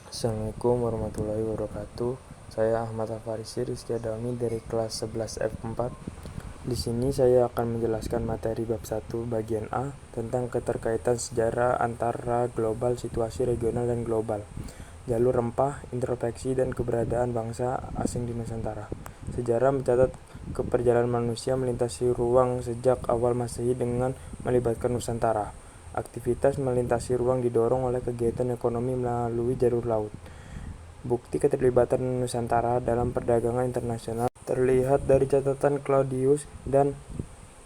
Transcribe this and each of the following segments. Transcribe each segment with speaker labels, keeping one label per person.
Speaker 1: Assalamualaikum warahmatullahi wabarakatuh. Saya Ahmad Hafarisi Rizky Adami dari kelas 11 F4. Di sini saya akan menjelaskan materi bab 1 bagian A tentang keterkaitan sejarah antara global, situasi regional dan global, jalur rempah, introspeksi dan keberadaan bangsa asing di Nusantara. Sejarah mencatat keperjalanan manusia melintasi ruang sejak awal Masehi dengan melibatkan Nusantara. Aktivitas melintasi ruang didorong oleh kegiatan ekonomi melalui jalur laut. Bukti keterlibatan Nusantara dalam perdagangan internasional terlihat dari catatan Claudius dan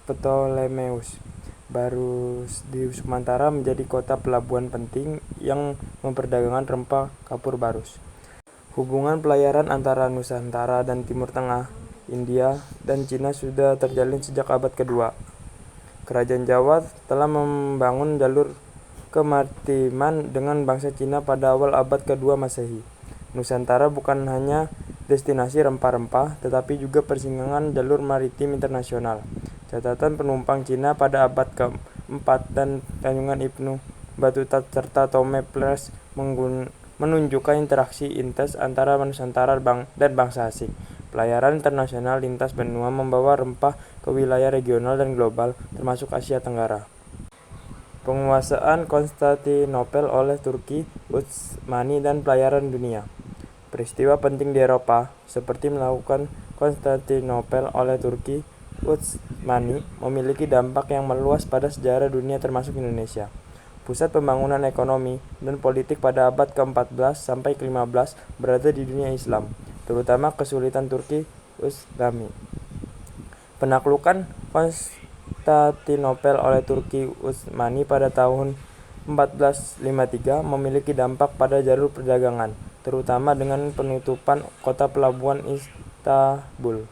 Speaker 1: Ptolemeus. Barus di Sumantara menjadi kota pelabuhan penting yang memperdagangkan rempah kapur barus. Hubungan pelayaran antara Nusantara dan Timur Tengah, India, dan Cina sudah terjalin sejak abad kedua. Kerajaan Jawa telah membangun jalur kemaritiman dengan bangsa Cina pada awal abad kedua Masehi. Nusantara bukan hanya destinasi rempah-rempah, tetapi juga persinggahan jalur maritim internasional. Catatan penumpang Cina pada abad ke-4 dan Tanjungan Ibnu Battuta serta Tome Ples menunjukkan interaksi intens antara Nusantara dan bangsa asing. Pelayaran internasional lintas benua membawa rempah ke wilayah regional dan global, termasuk Asia Tenggara. Penguasaan Konstantinopel oleh Turki Utsmani dan pelayaran dunia. Peristiwa penting di Eropa, seperti melakukan Konstantinopel oleh Turki Utsmani, memiliki dampak yang meluas pada sejarah dunia termasuk Indonesia. Pusat pembangunan ekonomi dan politik pada abad ke-14 sampai ke-15 berada di dunia Islam, terutama kesulitan Turki Utsmani. Penaklukan Konstantinopel oleh Turki Utsmani pada tahun 1453 memiliki dampak pada jalur perdagangan, terutama dengan penutupan kota pelabuhan Istanbul.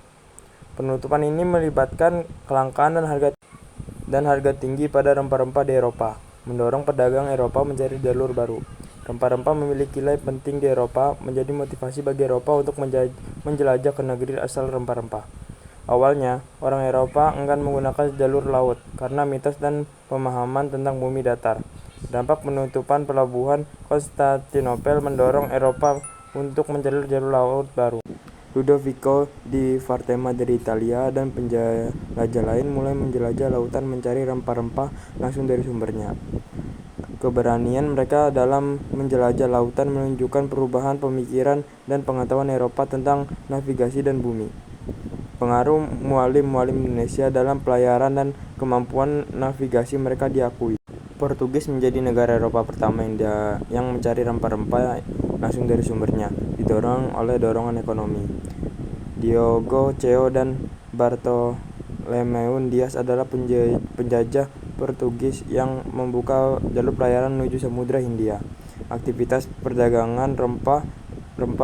Speaker 1: Penutupan ini melibatkan kelangkaan dan harga tinggi pada rempah-rempah di Eropa, mendorong pedagang Eropa mencari jalur baru. Rempah-rempah memiliki nilai penting di Eropa, menjadi motivasi bagi Eropa untuk menjelajah ke negeri asal rempah-rempah. Awalnya, orang Eropa enggan menggunakan jalur laut karena mitos dan pemahaman tentang bumi datar. Dampak penutupan pelabuhan Konstantinopel mendorong Eropa untuk mencari jalur laut baru. Ludovico di Vartema dari Italia dan penjelajah lain mulai menjelajah lautan mencari rempah-rempah langsung dari sumbernya. Keberanian mereka dalam menjelajah lautan menunjukkan perubahan pemikiran dan pengetahuan Eropa tentang navigasi dan bumi. Pengaruh mualim-mualim Indonesia dalam pelayaran dan kemampuan navigasi mereka diakui. Portugis menjadi negara Eropa pertama yang mencari rempah-rempah langsung dari sumbernya, didorong oleh dorongan ekonomi. Diogo Ceo dan Bartolomeu Dias adalah penjajah Portugis yang membuka jalur pelayaran menuju Samudra Hindia. Aktivitas perdagangan rempah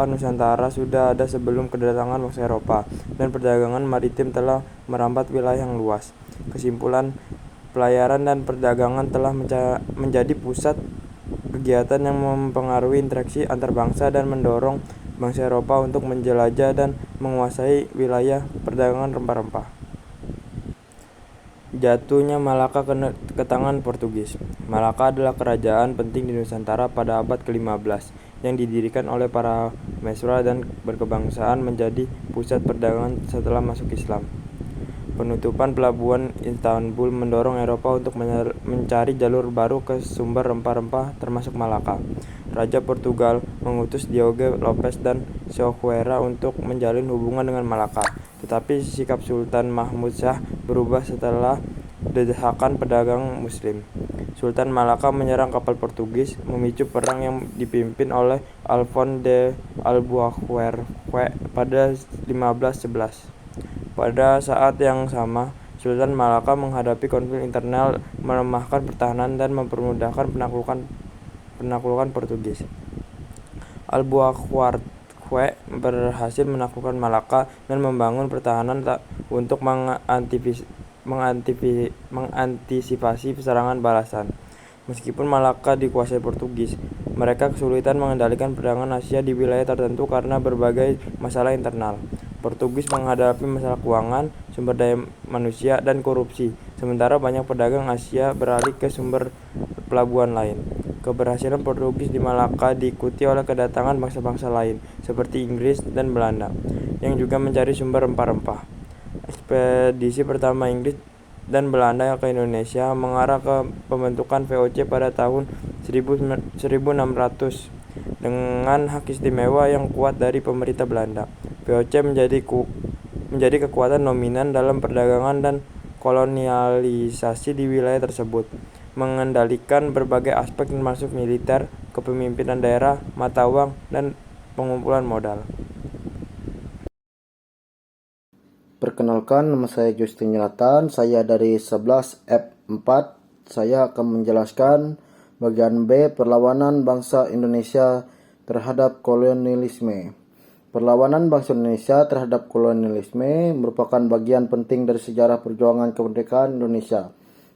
Speaker 1: Nusantara sudah ada sebelum kedatangan bangsa Eropa, dan perdagangan maritim telah merambat wilayah yang luas. Kesimpulan, pelayaran dan perdagangan telah menjadi pusat kegiatan yang mempengaruhi interaksi antar bangsa dan mendorong bangsa Eropa untuk menjelajah dan menguasai wilayah perdagangan rempah-rempah. Jatuhnya Malaka ke tangan Portugis. Malaka adalah kerajaan penting di Nusantara pada abad ke-15 yang didirikan oleh para Mesra dan berkebangsaan menjadi pusat perdagangan setelah masuk Islam. Penutupan pelabuhan Istanbul mendorong Eropa untuk mencari jalur baru ke sumber rempah-rempah termasuk Malaka. Raja Portugal mengutus Diogo Lopes dan Soeharto untuk menjalin hubungan dengan Malaka, tetapi sikap Sultan Mahmud Shah berubah setelah desakan pedagang Muslim. Sultan Malaka menyerang kapal Portugis, memicu perang yang dipimpin oleh Alfonso de Albuquerque pada 1511. Pada saat yang sama, Sultan Malaka menghadapi konflik internal, melemahkan pertahanan dan mempermudahkan penaklukan Portugis. Albuquerque berhasil menaklukkan Malaka dan membangun pertahanan untuk mengantisipasi serangan balasan. Meskipun Malaka dikuasai Portugis, mereka kesulitan mengendalikan perdagangan Asia di wilayah tertentu karena berbagai masalah internal. Portugis menghadapi masalah keuangan, sumber daya manusia, dan korupsi, sementara banyak pedagang Asia beralih ke sumber pelabuhan lain. Keberhasilan Portugis di Malaka diikuti oleh kedatangan bangsa-bangsa lain, seperti Inggris dan Belanda, yang juga mencari sumber rempah-rempah. Ekspedisi pertama Inggris dan Belanda ke Indonesia mengarah ke pembentukan VOC pada tahun 1600 dengan hak istimewa yang kuat dari pemerintah Belanda. VOC menjadi kekuatan dominan dalam perdagangan dan kolonialisasi di wilayah tersebut, mengendalikan berbagai aspek termasuk militer, kepemimpinan daerah, mata uang, dan pengumpulan modal.
Speaker 2: Perkenalkan, nama saya Justin Jonathan, saya dari 11F4. Saya akan menjelaskan bagian B, perlawanan bangsa Indonesia terhadap kolonialisme. Perlawanan bangsa Indonesia terhadap kolonialisme merupakan bagian penting dari sejarah perjuangan kemerdekaan Indonesia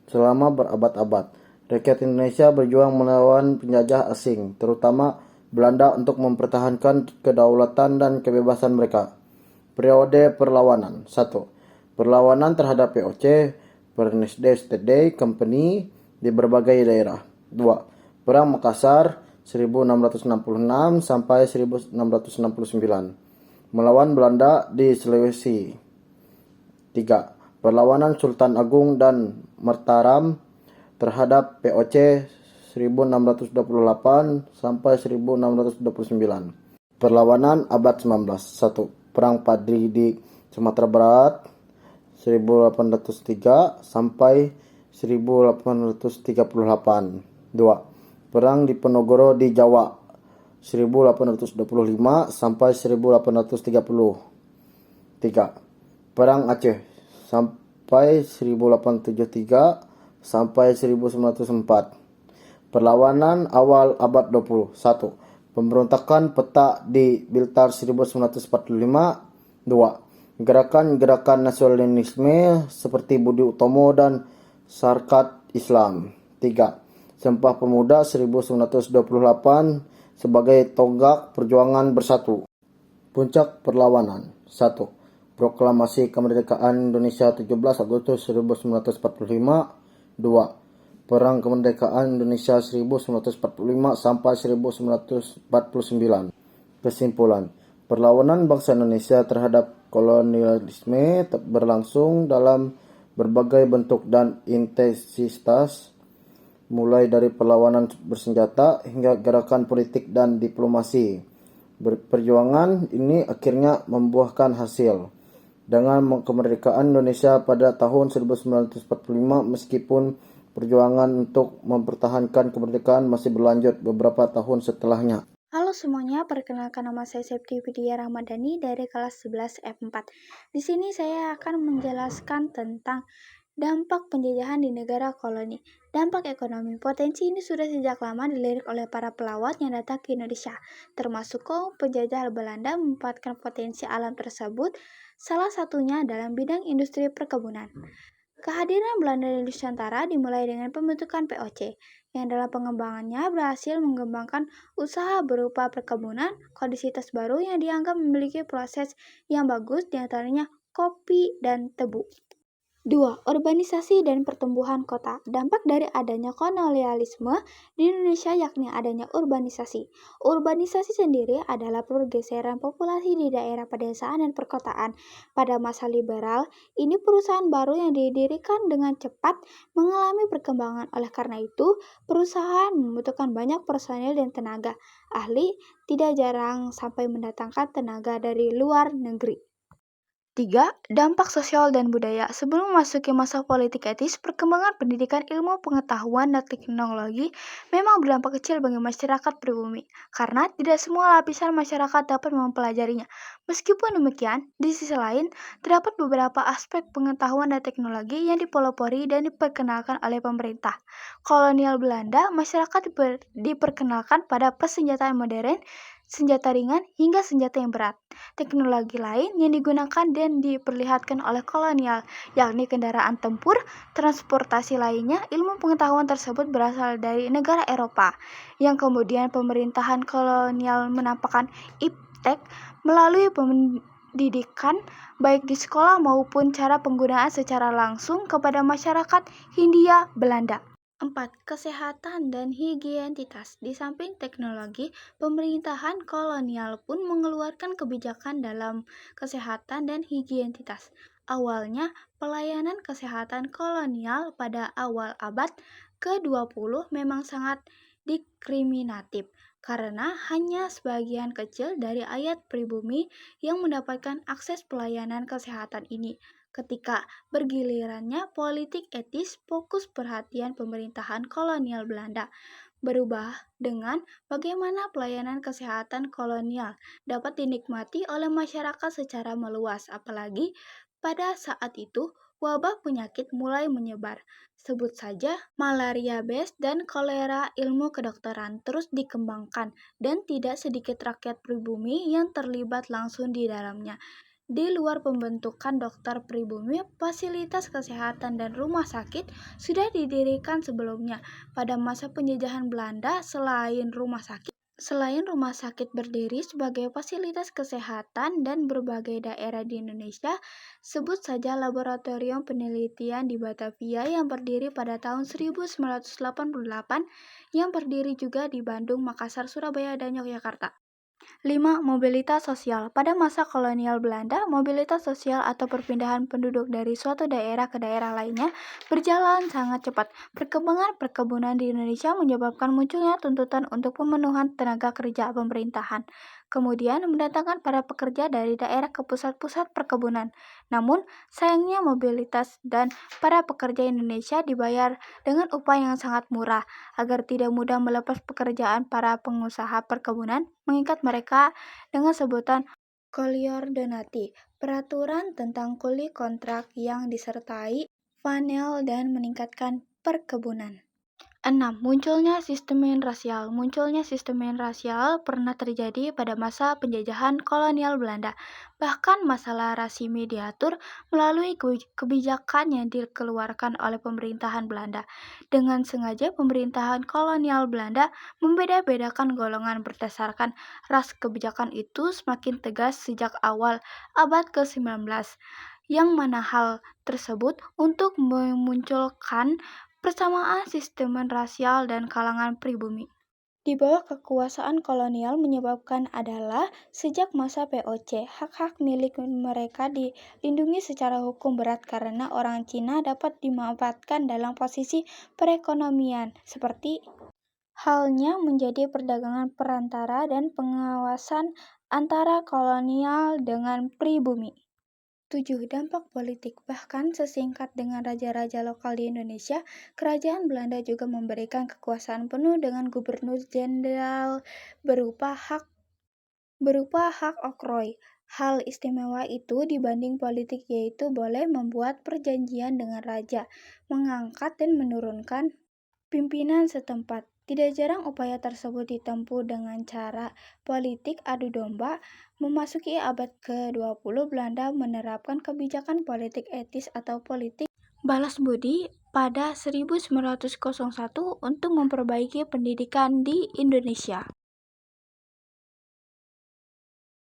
Speaker 2: selama berabad-abad. Rakyat Indonesia berjuang melawan penjajah asing, terutama Belanda, untuk mempertahankan kedaulatan dan kebebasan mereka. Periode perlawanan. 1. Perlawanan terhadap VOC, Verenigde State Company, di berbagai daerah. 2. Perang Makassar 1666 sampai 1669, melawan Belanda di Sulawesi. 3. Perlawanan Sultan Agung dan Mataram terhadap VOC 1628 sampai 1629. Perlawanan abad 19. 1. Perang Padri di Sumatera Barat 1803 sampai 1838. 2. Perang Diponegoro di Jawa 1825 sampai 1830. 3. Perang Aceh sampai 1873 sampai 1904. Perlawanan awal abad 20. 1. Pemberontakan peta di Blitar 1945. 2. Gerakan-gerakan nasionalisme seperti Budi Utomo dan Sarekat Islam. 3. Sumpah Pemuda 1928 sebagai tonggak perjuangan bersatu. Puncak perlawanan. 1. Proklamasi Kemerdekaan Indonesia 17 Agustus 1945. 2. Perang Kemerdekaan Indonesia 1945 sampai 1949. Kesimpulan, perlawanan bangsa Indonesia terhadap kolonialisme berlangsung dalam berbagai bentuk dan intensitas, mulai dari perlawanan bersenjata hingga gerakan politik dan diplomasi. Perjuangan ini akhirnya membuahkan hasil. Dengan kemerdekaan Indonesia pada tahun 1945, meskipun perjuangan untuk mempertahankan kemerdekaan masih berlanjut beberapa tahun setelahnya.
Speaker 3: Halo semuanya, perkenalkan nama saya Septi Widya Ramadhani dari kelas 11 F4. Di sini saya akan menjelaskan tentang dampak penjajahan di negara koloni. Dampak ekonomi. Potensi ini sudah sejak lama dilirik oleh para pelawat yang datang ke Indonesia, termasuk kaum penjajah Belanda memanfaatkan potensi alam tersebut, salah satunya dalam bidang industri perkebunan. Kehadiran Belanda di Nusantara dimulai dengan pembentukan VOC, yang dalam pengembangannya berhasil mengembangkan usaha berupa perkebunan, komoditas baru yang dianggap memiliki proses yang bagus, diantaranya kopi dan tebu. 2. Urbanisasi dan pertumbuhan kota. Dampak dari adanya kolonialisme di Indonesia yakni adanya urbanisasi. Urbanisasi sendiri adalah pergeseran populasi di daerah pedesaan dan perkotaan. Pada masa liberal, ini perusahaan baru yang didirikan dengan cepat mengalami perkembangan. Oleh karena itu, perusahaan membutuhkan banyak personil dan tenaga ahli, tidak jarang sampai mendatangkan tenaga dari luar negeri. 3. Dampak sosial dan budaya. Sebelum memasuki masa politik etis, perkembangan pendidikan ilmu pengetahuan dan teknologi memang berdampak kecil bagi masyarakat pribumi, karena tidak semua lapisan masyarakat dapat mempelajarinya. Meskipun demikian, di sisi lain, terdapat beberapa aspek pengetahuan dan teknologi yang dipelopori dan diperkenalkan oleh pemerintah. Kolonial Belanda, masyarakat diperkenalkan pada persenjataan modern, senjata ringan, hingga senjata yang berat. Teknologi lain yang digunakan dan diperlihatkan oleh kolonial, yakni kendaraan tempur, transportasi lainnya. Ilmu pengetahuan tersebut berasal dari negara Eropa, yang kemudian pemerintahan kolonial menampakkan iptek melalui pendidikan baik di sekolah maupun cara penggunaan secara langsung kepada masyarakat Hindia Belanda. 4. Kesehatan dan higienitas. Di samping teknologi, pemerintahan kolonial pun mengeluarkan kebijakan dalam kesehatan dan higienitas. Awalnya, pelayanan kesehatan kolonial pada awal abad ke-20 memang sangat diskriminatif karena hanya sebagian kecil dari rakyat pribumi yang mendapatkan akses pelayanan kesehatan ini. Ketika bergilirannya politik etis, fokus perhatian pemerintahan kolonial Belanda berubah dengan bagaimana pelayanan kesehatan kolonial dapat dinikmati oleh masyarakat secara meluas, apalagi pada saat itu wabah penyakit mulai menyebar. Sebut saja malaria bes dan kolera. Ilmu kedokteran terus dikembangkan dan tidak sedikit rakyat pribumi yang terlibat langsung di dalamnya. Di luar pembentukan dokter pribumi, fasilitas kesehatan dan rumah sakit sudah didirikan sebelumnya. Pada masa penjajahan Belanda, selain rumah sakit berdiri sebagai fasilitas kesehatan dan berbagai daerah di Indonesia, sebut saja Laboratorium Penelitian di Batavia yang berdiri pada tahun 1988, yang berdiri juga di Bandung, Makassar, Surabaya, dan Yogyakarta. 5. Mobilitas sosial. Pada masa kolonial Belanda, mobilitas sosial atau perpindahan penduduk dari suatu daerah ke daerah lainnya berjalan sangat cepat. Perkembangan perkebunan di Indonesia menyebabkan munculnya tuntutan untuk pemenuhan tenaga kerja pemerintahan, kemudian mendatangkan para pekerja dari daerah ke pusat-pusat perkebunan. Namun, sayangnya mobilitas dan para pekerja Indonesia dibayar dengan upah yang sangat murah. Agar tidak mudah melepas pekerjaan, para pengusaha perkebunan mengikat mereka dengan sebutan koliordonati, peraturan tentang kuli kontrak yang disertai panel dan meningkatkan perkebunan. 6. Munculnya sistem rasial. Munculnya sistem rasial pernah terjadi pada masa penjajahan kolonial Belanda. Bahkan masalah rasimi diatur melalui kebijakan yang dikeluarkan oleh pemerintahan Belanda. Dengan sengaja pemerintahan kolonial Belanda membeda-bedakan golongan berdasarkan ras. Kebijakan itu semakin tegas sejak awal abad ke-19, yang mana hal tersebut untuk memunculkan persamaan sistem rasial dan kalangan pribumi di bawah kekuasaan kolonial menyebabkan adalah sejak masa POC, hak-hak milik mereka dilindungi secara hukum berat karena orang Cina dapat dimanfaatkan dalam posisi perekonomian, seperti halnya menjadi perdagangan perantara dan pengawasan antara kolonial dengan pribumi. 7. Dampak politik. Bahkan sesingkat dengan raja-raja lokal di Indonesia, kerajaan Belanda juga memberikan kekuasaan penuh dengan gubernur jenderal berupa hak oktroy. Hal istimewa itu dibanding politik yaitu boleh membuat perjanjian dengan raja, mengangkat dan menurunkan pimpinan setempat. Tidak jarang upaya tersebut ditempuh dengan cara politik adu domba. Memasuki abad ke-20, Belanda menerapkan kebijakan politik etis atau politik balas budi pada 1901 untuk memperbaiki pendidikan di Indonesia.